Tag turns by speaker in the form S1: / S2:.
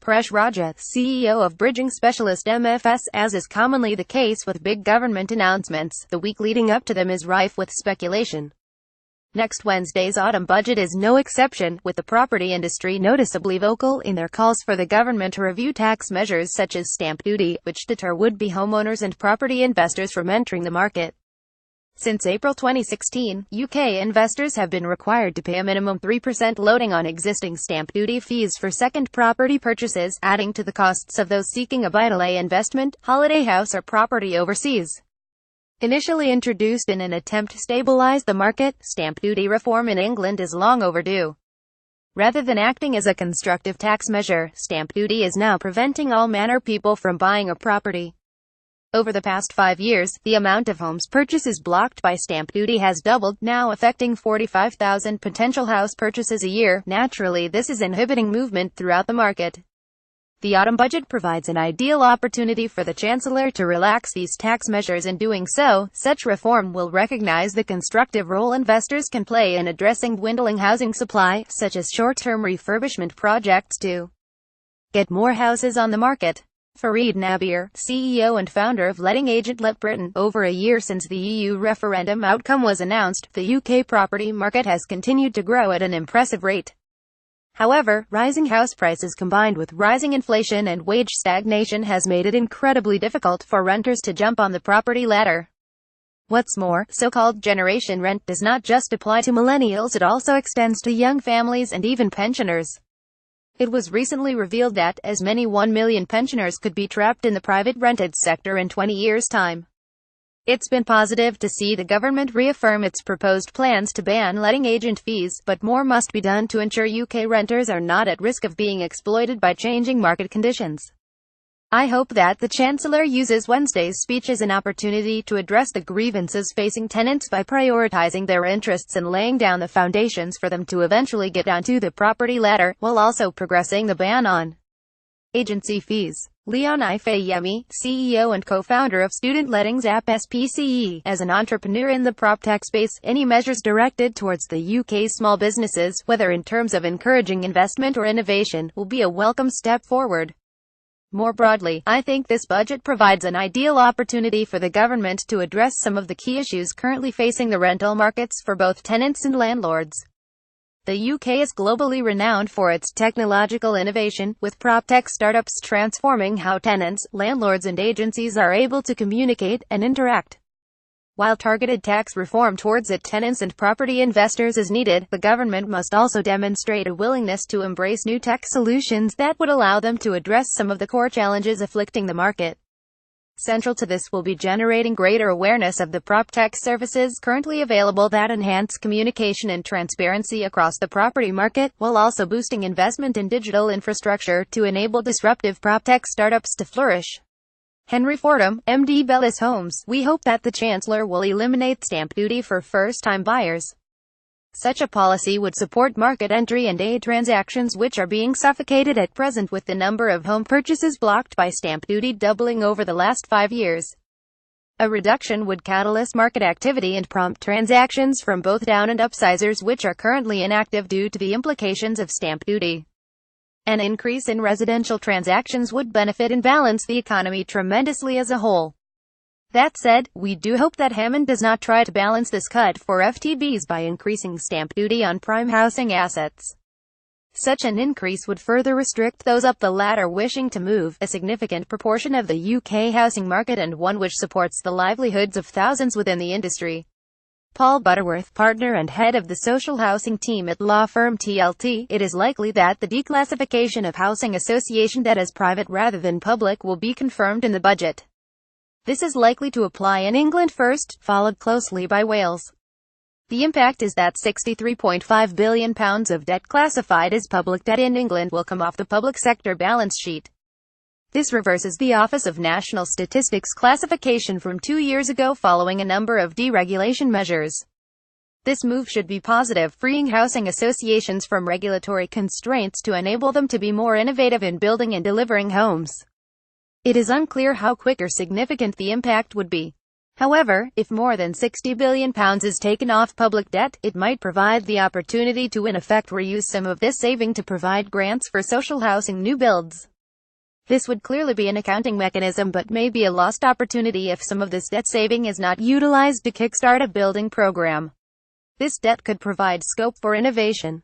S1: Paresh Raja, CEO of bridging specialist MFS. As is commonly the case with big government announcements, the week leading up to them is rife with speculation. Next Wednesday's autumn budget is no exception, with the property industry noticeably vocal in their calls for the government to review tax measures such as stamp duty, which deter would-be homeowners and property investors from entering the market. Since April 2016, UK investors have been required to pay a minimum 3% loading on existing stamp duty fees for second property purchases, adding to the costs of those seeking a buy-to-let investment, holiday house or property overseas. Initially introduced in an attempt to stabilise the market, stamp duty reform in England is long overdue. Rather than acting as a constructive tax measure, stamp duty is now preventing all manner of people from buying a property. Over the past 5 years, the amount of homes purchases blocked by stamp duty has doubled, now affecting 45,000 potential house purchases a year. Naturally, this is inhibiting movement throughout the market. The autumn budget provides an ideal opportunity for the Chancellor to relax these tax measures. In doing so, such reform will recognize the constructive role investors can play in addressing dwindling housing supply, such as short-term refurbishment projects to get more houses on the market. Fareed Nabir, CEO and founder of letting agent Let Britain. Over a year since the EU referendum outcome was announced, the UK property market has continued to grow at an impressive rate. However, rising house prices combined with rising inflation and wage stagnation has made it incredibly difficult for renters to jump on the property ladder. What's more, so-called generation rent does not just apply to millennials, it also extends to young families and even pensioners. It was recently revealed that as many 1 million pensioners could be trapped in the private rented sector in 20 years' time. It's been positive to see the government reaffirm its proposed plans to ban letting agent fees, but more must be done to ensure UK renters are not at risk of being exploited by changing market conditions. I hope that the Chancellor uses Wednesday's speech as an opportunity to address the grievances facing tenants by prioritising their interests and laying down the foundations for them to eventually get onto the property ladder, while also progressing the ban on agency fees. Leon Ifeyemi, CEO and co-founder of student lettings app SPCE, as an entrepreneur in the PropTech space, any measures directed towards the UK's small businesses, whether in terms of encouraging investment or innovation, will be a welcome step forward. More broadly, I think this budget provides an ideal opportunity for the government to address some of the key issues currently facing the rental markets for both tenants and landlords. The UK is globally renowned for its technological innovation, with PropTech startups transforming how tenants, landlords and agencies are able to communicate and interact. While targeted tax reform towards its tenants and property investors is needed, the government must also demonstrate a willingness to embrace new tech solutions that would allow them to address some of the core challenges afflicting the market. Central to this will be generating greater awareness of the PropTech services currently available that enhance communication and transparency across the property market, while also boosting investment in digital infrastructure to enable disruptive PropTech startups to flourish. Henry Fordham, MD, Bellis Homes. We hope that the Chancellor will eliminate stamp duty for first-time buyers. Such a policy would support market entry and aid transactions which are being suffocated at present, with the number of home purchases blocked by stamp duty doubling over the last 5 years. A reduction would catalyst market activity and prompt transactions from both down and upsizers which are currently inactive due to the implications of stamp duty. An increase in residential transactions would benefit and balance the economy tremendously as a whole. That said, we do hope that Hammond does not try to balance this cut for FTBs by increasing stamp duty on prime housing assets. Such an increase would further restrict those up the ladder wishing to move, a significant proportion of the UK housing market and one which supports the livelihoods of thousands within the industry. Paul Butterworth, partner and head of the social housing team at law firm TLT, it is likely that the declassification of housing association debt as private rather than public will be confirmed in the budget. This is likely to apply in England first, followed closely by Wales. The impact is that £63.5 billion of debt classified as public debt in England will come off the public sector balance sheet. This reverses the Office of National Statistics classification from 2 years ago following a number of deregulation measures. This move should be positive, freeing housing associations from regulatory constraints to enable them to be more innovative in building and delivering homes. It is unclear how quick or significant the impact would be. However, if more than £60 billion is taken off public debt, it might provide the opportunity to in effect reuse some of this saving to provide grants for social housing new builds. This would clearly be an accounting mechanism, but may be a lost opportunity if some of this debt saving is not utilized to kickstart a building program. This debt could provide scope for innovation.